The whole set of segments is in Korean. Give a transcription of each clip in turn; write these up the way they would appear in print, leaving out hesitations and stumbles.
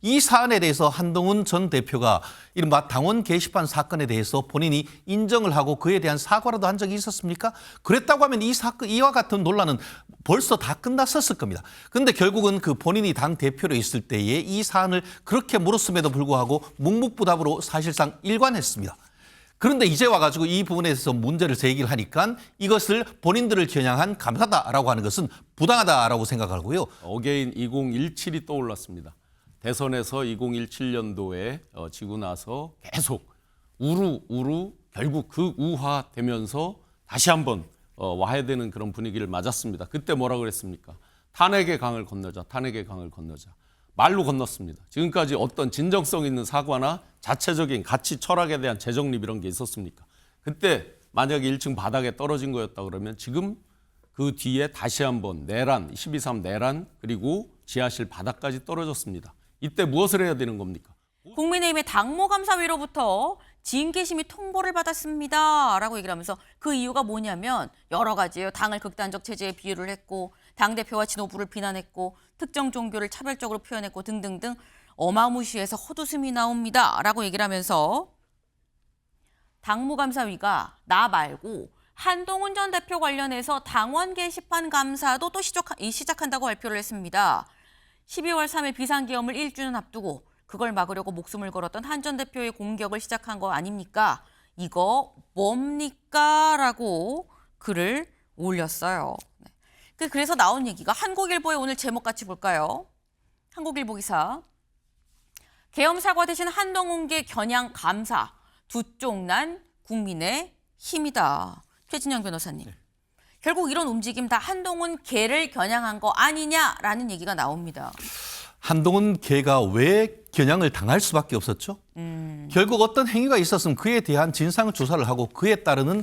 이 사안에 대해서 한동훈 전 대표가 이른바 당원 게시판 사건에 대해서 본인이 인정을 하고 그에 대한 사과라도 한 적이 있었습니까? 그랬다고 하면 이 사건, 이와 같은 논란은 벌써 다 끝났었을 겁니다. 그런데 결국은 그 본인이 당 대표로 있을 때에 이 사안을 그렇게 물었음에도 불구하고 묵묵부답으로 사실상 일관했습니다. 그런데 이제 와가지고 이 부분에 대해서 문제를 제기를 하니까 이것을 본인들을 겨냥한 감사다라고 하는 것은 부당하다라고 생각하고요. 어게인 2017이 떠올랐습니다. 대선에서 2017년도에 지고 나서 계속 우루 결국 그 우화되면서 다시 한번 와야 되는 그런 분위기를 맞았습니다. 그때 뭐라 그랬습니까? 탄핵의 강을 건너자, 탄핵의 강을 건너자. 말로 건넜습니다. 지금까지 어떤 진정성 있는 사과나 자체적인 가치 철학에 대한 재정립 이런 게 있었습니까? 그때 만약에 1층 바닥에 떨어진 거였다 그러면 지금 그 뒤에 다시 한번 내란, 12.3 내란 그리고 지하실 바닥까지 떨어졌습니다. 이때 무엇을 해야 되는 겁니까? 국민의힘의 당무감사위로부터 징계심의 통보를 받았습니다. 라고 얘기를 하면서 그 이유가 뭐냐면 여러 가지예요. 당을 극단적 체제에 비유를 했고 당대표와 지도부를 비난했고 특정 종교를 차별적으로 표현했고 등등등 어마무시해서 헛웃음이 나옵니다. 라고 얘기를 하면서 당무감사위가 나 말고 한동훈 전 대표 관련해서 당원 게시판 감사도 또 시작한다고 발표를 했습니다. 12월 3일 비상계엄을 1주년 앞두고 그걸 막으려고 목숨을 걸었던 한 전 대표의 공격을 시작한 거 아닙니까? 이거 뭡니까? 라고 글을 올렸어요. 그래서 나온 얘기가 한국일보의 오늘 제목 같이 볼까요? 한국일보 기사. 계엄 사과 대신 한동훈계 겨냥 감사. 두 쪽 난 국민의 힘이다. 최진영 변호사님. 네. 결국 이런 움직임 다 한동훈 계를 겨냥한 거 아니냐라는 얘기가 나옵니다. 한동훈 계가 왜 겨냥을 당할 수밖에 없었죠? 결국 어떤 행위가 있었으면 그에 대한 진상 조사를 하고 그에 따르는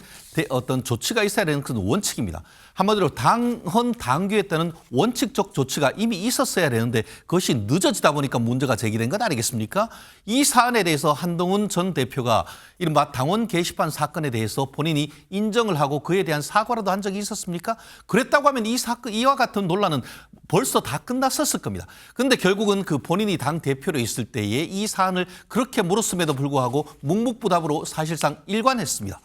어떤 조치가 있어야 되는 그런 원칙입니다. 한마디로 당헌 당규에 따른 원칙적 조치가 이미 있었어야 되는데 그것이 늦어지다 보니까 문제가 제기된 것 아니겠습니까? 이 사안에 대해서 한동훈 전 대표가 이른바 당원 게시판 사건에 대해서 본인이 인정을 하고 그에 대한 사과라도 한 적이 있었습니까? 그랬다고 하면 이 사건, 이와 같은 논란은 벌써 다 끝났었을 겁니다. 그런데 결국은 그 본인이 당 대표로 있을 때에 이 사안을 그렇게 물었음에도 불구하고 묵묵부답으로 사실상 일관했습니다.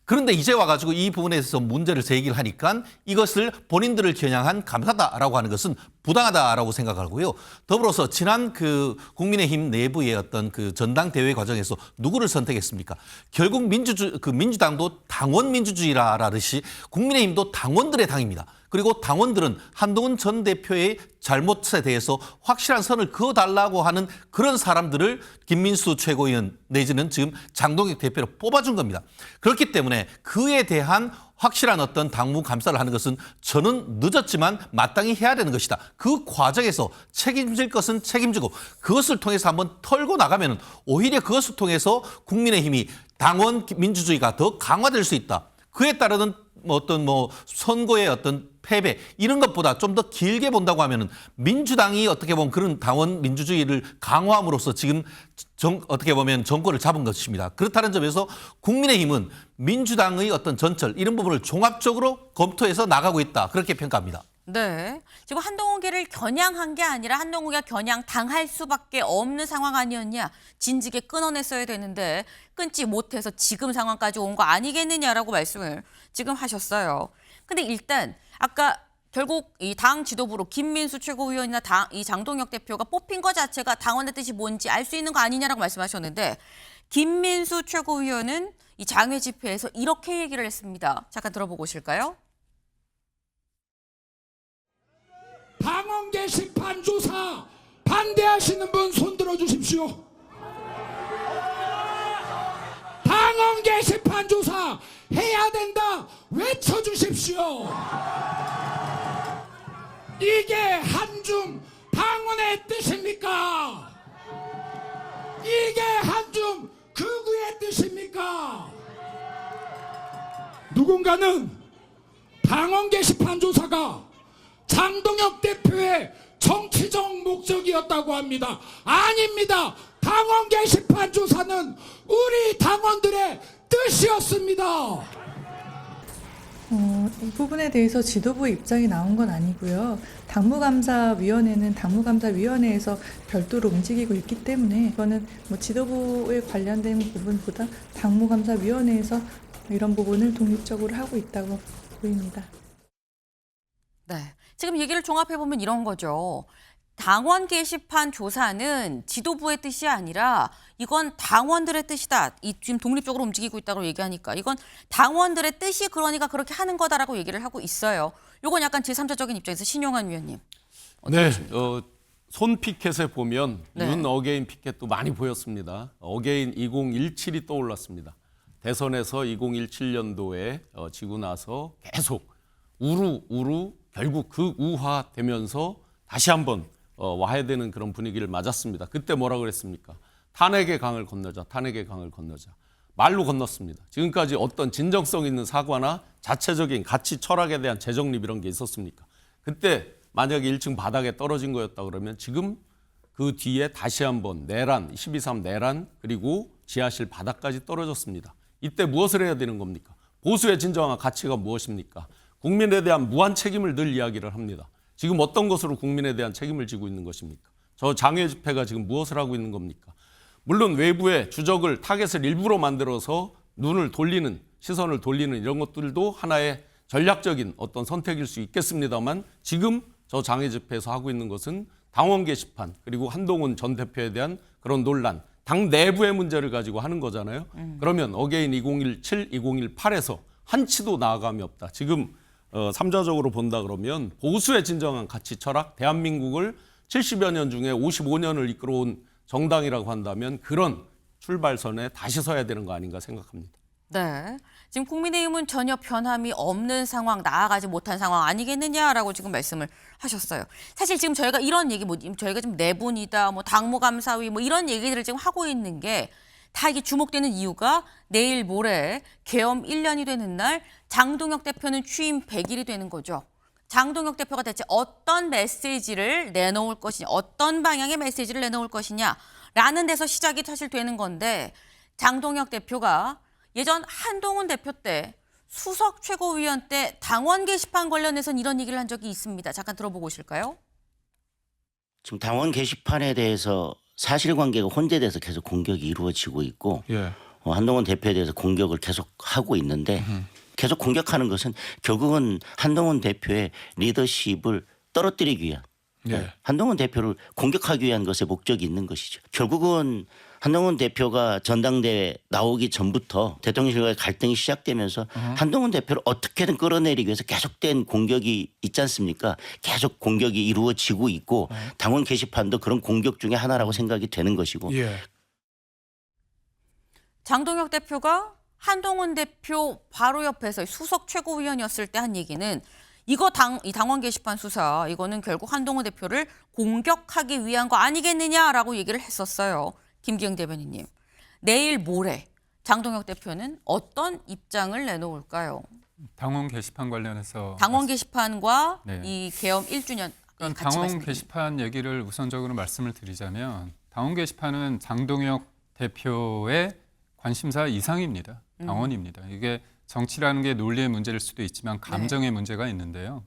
그런데 이제 와가지고 이 부분에 대해서 문제를 제기를 하니까 이것을 본인들을 겨냥한 감사다라고 하는 것은 부당하다라고 생각하고요. 더불어서 지난 그 국민의힘 내부의 어떤 그 전당대회 과정에서 누구를 선택했습니까? 결국 민주당도 당원 민주주의라듯이 국민의힘도 당원들의 당입니다. 그리고 당원들은 한동훈 전 대표의 잘못에 대해서 확실한 선을 그어달라고 하는 그런 사람들을 김민수 최고위원 내지는 지금 장동혁 대표로 뽑아준 겁니다. 그렇기 때문에 그에 대한 확실한 어떤 당무 감사를 하는 것은 저는 늦었지만 마땅히 해야 되는 것이다. 그 과정에서 책임질 것은 책임지고 그것을 통해서 한번 털고 나가면 오히려 그것을 통해서 국민의힘이 당원 민주주의가 더 강화될 수 있다. 그에 따르는 어떤 선거의 어떤 패배 이런 것보다 좀 더 길게 본다고 하면은 민주당이 어떻게 보면 그런 당원 민주주의를 강화함으로써 지금 어떻게 보면 정권을 잡은 것입니다. 그렇다는 점에서 국민의힘은 민주당의 어떤 전철 이런 부분을 종합적으로 검토해서 나가고 있다. 그렇게 평가합니다. 네. 지금 한동훈계를 겨냥한 게 아니라 한동훈계가 겨냥 당할 수밖에 없는 상황 아니었냐. 진즉에 끊어냈어야 되는데 끊지 못해서 지금 상황까지 온 거 아니겠느냐라고 말씀을 지금 하셨어요. 근데 일단 아까 결국 이 당 지도부로 김민수 최고위원이나 이 장동혁 대표가 뽑힌 것 자체가 당원의 뜻이 뭔지 알 수 있는 거 아니냐라고 말씀하셨는데 김민수 최고위원은 이 장외 집회에서 이렇게 얘기를 했습니다. 잠깐 들어보고 오실까요? 당원 게시판 조사 반대하시는 분 손들어 주십시오. 당원 게시판 조사 해야 된다 외쳐주십시오. 이게 한중 당원의 뜻입니까? 이게 한중 극우의 뜻입니까? 누군가는 당원 게시판 조사가 장동혁 대표의 정치적 목적이었다고 합니다. 아닙니다. 당원 게시판 조사는 우리 당원들의 뜻이었습니다. 이 부분에 대해서 지도부 입장이 나온 건 아니고요. 당무감사위원회는 당무감사위원회에서 별도로 움직이고 있기 때문에 이거는 뭐 지도부에 관련된 부분보다 당무감사위원회에서 이런 부분을 독립적으로 하고 있다고 보입니다. 네. 지금 얘기를 종합해보면 이런 거죠. 당원 게시판 조사는 지도부의 뜻이 아니라 이건 당원들의 뜻이다. 이 지금 독립적으로 움직이고 있다고 얘기하니까 이건 당원들의 뜻이 그러니까 그렇게 하는 거다라고 얘기를 하고 있어요. 이건 약간 제3자적인 입장에서 신용환 위원님. 네, 손 피켓에 보면 네. 윤 어게인 피켓도 많이 보였습니다. 어게인 2017이 떠올랐습니다. 대선에서 2017년도에 지고 나서 계속 우루 결국 그 우화되면서 다시 한번 와야 되는 그런 분위기를 맞았습니다. 그때 뭐라 그랬습니까? 탄핵의 강을 건너자, 탄핵의 강을 건너자. 말로 건넜습니다. 지금까지 어떤 진정성 있는 사과나 자체적인 가치 철학에 대한 재정립 이런 게 있었습니까? 그때 만약에 1층 바닥에 떨어진 거였다 그러면 지금 그 뒤에 다시 한번 내란, 12.3 내란 그리고 지하실 바닥까지 떨어졌습니다. 이때 무엇을 해야 되는 겁니까? 보수의 진정한 가치가 무엇입니까? 국민에 대한 무한 책임을 늘 이야기를 합니다. 지금 어떤 것으로 국민에 대한 책임을 지고 있는 것입니까? 저 장외 집회가 지금 무엇을 하고 있는 겁니까? 물론 외부의 주적을 타겟을 일부러 만들어서 눈을 돌리는 시선을 돌리는 이런 것들도 하나의 전략적인 어떤 선택일 수 있겠습니다만 지금 저 장외 집회에서 하고 있는 것은 당원 게시판 그리고 한동훈 전 대표에 대한 그런 논란 당 내부의 문제를 가지고 하는 거잖아요. 그러면 어게인 2017, 2018에서 한치도 나아감이 없다. 지금 3자적으로 본다 그러면 보수의 진정한 가치 철학, 대한민국을 70여 년 중에 55년을 이끌어온 정당이라고 한다면 그런 출발선에 다시 서야 되는 거 아닌가 생각합니다. 네. 지금 국민의힘은 전혀 변함이 없는 상황, 나아가지 못한 상황 아니겠느냐라고 지금 말씀을 하셨어요. 사실 지금 저희가 이런 얘기, 저희가 지금 내분이다, 당무감사위 이런 얘기들을 지금 하고 있는 게 다 이게 주목되는 이유가 내일 모레 계엄 1년이 되는 날 장동혁 대표는 취임 100일이 되는 거죠. 장동혁 대표가 대체 어떤 메시지를 내놓을 것이냐, 어떤 방향의 메시지를 내놓을 것이냐라는 데서 시작이 사실 되는 건데 장동혁 대표가 예전 한동훈 대표 때 수석 최고위원 때 당원 게시판 관련해서는 이런 얘기를 한 적이 있습니다. 잠깐 들어보고 오실까요? 지금 당원 게시판에 대해서 사실관계가 혼재돼서 계속 공격이 이루어지고 있고 한동훈 대표에 대해서 공격을 계속 하고 있는데 계속 공격하는 것은 결국은 한동훈 대표의 리더십을 떨어뜨리기 위한 한동훈 대표를 공격하기 위한 것에 목적이 있는 것이죠. 결국은 한동훈 대표가 전당대회 나오기 전부터 대통령실과의 갈등이 시작되면서 한동훈 대표를 어떻게든 끌어내리기 위해서 계속된 공격이 있지 않습니까? 계속 공격이 이루어지고 있고 당원 게시판도 그런 공격 중에 하나라고 생각이 되는 것이고. 장동혁 대표가 한동훈 대표 바로 옆에서 수석 최고위원이었을 때 한 얘기는 이 당원 게시판 수사 이거는 결국 한동훈 대표를 공격하기 위한 거 아니겠느냐라고 얘기를 했었어요. 김기영 대변인님. 내일 모레 장동혁 대표는 어떤 입장을 내놓을까요? 당원 게시판 관련해서 당원 게시판과 네. 이 계엄 1주년 그러니까 같이 당원 말씀드립니다. 게시판 얘기를 우선적으로 말씀을 드리자면 당원 게시판은 장동혁 대표의 관심사 이상입니다. 당원입니다. 이게 정치라는 게 논리의 문제일 수도 있지만 감정의 문제가 있는데요.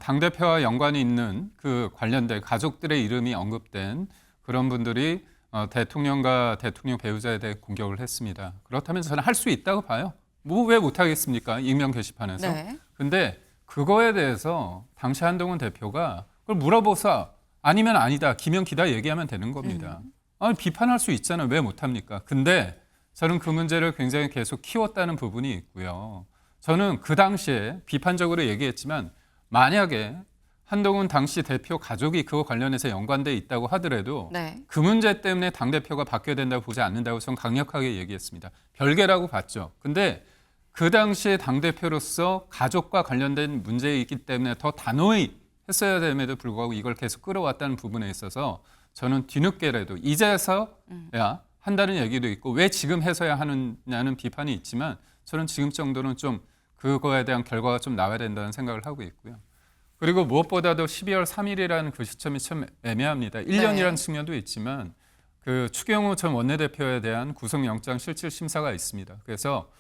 당대표와 연관이 있는 그 관련된 가족들의 이름이 언급된 그런 분들이 대통령과 대통령 배우자에 대해 공격을 했습니다. 그렇다면 저는 할 수 있다고 봐요. 왜 못하겠습니까? 익명 게시판에서. 네. 근데 그거에 대해서 당시 한동훈 대표가 그걸 물어보사 아니면 아니다, 기면 기다 얘기하면 되는 겁니다. 아니, 비판할 수 있잖아요. 왜 못합니까? 근데 저는 그 문제를 굉장히 계속 키웠다는 부분이 있고요. 저는 그 당시에 비판적으로 얘기했지만 만약에 한동훈 당시 대표 가족이 그거 관련해서 연관돼 있다고 하더라도 네. 그 문제 때문에 당대표가 바뀌어야 된다고 보지 않는다고 저는 강력하게 얘기했습니다. 별개라고 봤죠. 근데 그 당시에 당대표로서 가족과 관련된 문제이기 때문에 더 단호히 했어야 됨에도 불구하고 이걸 계속 끌어왔다는 부분에 있어서 저는 뒤늦게라도 이제서야 한다는 얘기도 있고 왜 지금 해서야 하느냐는 비판이 있지만 저는 지금 정도는 좀 그거에 대한 결과가 좀 나와야 된다는 생각을 하고 있고요. 그리고 무엇보다도 12월 3일이라는 그 시점이 참 애매합니다. 1년이라는 측면도 있지만 그 추경호 전 원내대표에 대한 구속영장 실질 심사가 있습니다. 그래서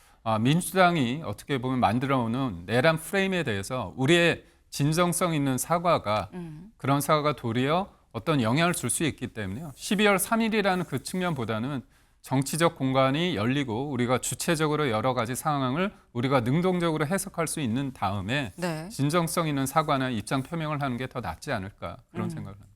민주당이 어떻게 보면 만들어오는 내란 프레임에 대해서 우리의 진정성 있는 사과가 그런 사과가 도리어 어떤 영향을 줄 수 있기 때문에요. 12월 3일이라는 그 측면보다는 정치적 공간이 열리고 우리가 주체적으로 여러 가지 상황을 우리가 능동적으로 해석할 수 있는 다음에 네. 진정성 있는 사과나 입장 표명을 하는 게 더 낫지 않을까 그런 생각을 합니다.